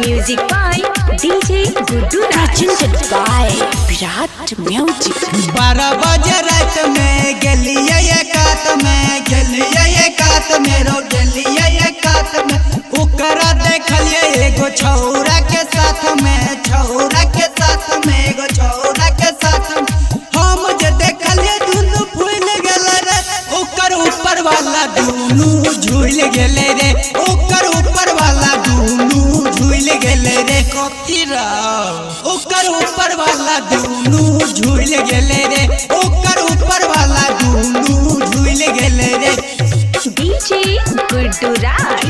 Music by DJ Guddu Raj. Presented by Virat Music. 12 बजे रात में गेलिए एकात में रो गेलिए एकात में ओकरा देखलिए एगो छौरा के साथ में एगो छौरा के साथ में हम जे देखलिए दुनु फूल गेले रे ओकर ऊपर वाला दुनु झूल गेले रे ओकर ऊपर वाला दुनु झूल गेले रे कतीरा ओकर ऊपर वाला दुनु झूल गेले रे ओकर ऊपर वाला दुनु झूल गेले रे DJ Guddu Raj.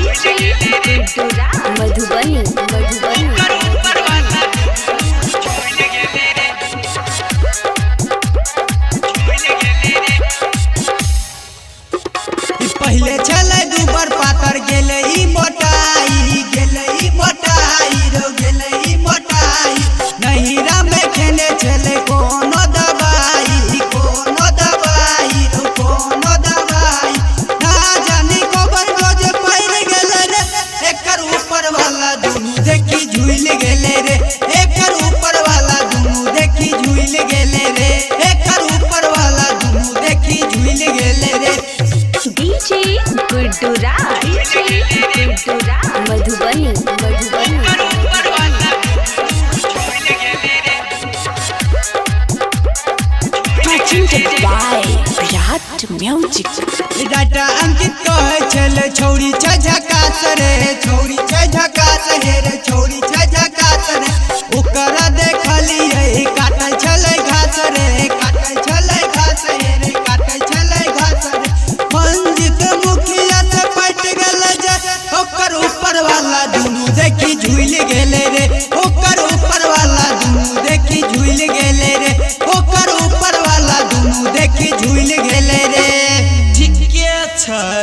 Madhubani. पहले चले दुबर पातर गेले ई मोटाई नहीरा में खेले चले कोनो दवाई ना जानी कोबर रोज पैर गेले रे एकर ऊपर वाला दुनु देखी झूल गेले रे एकर ऊपर वाला दुनु देखी झूल गेले रे एकर ऊपर वाला दुनु देखी झूल गेले रे DJ Guddu Raj. Madhubani. Presented by Virat Music. Data Ankit कहे चले छौरी झकास रे ओकरा देखलिए काटल छले घास रे मंजित मुखिया से पट गेल जे ओकर ऊपर वाला दुनु देखी झूल गेले रे ओकर ऊपर वाला दुनु देखी झूल गेले रे ओकर ऊपर वाला दुनु देखी झूल गेले रे ठीके छै।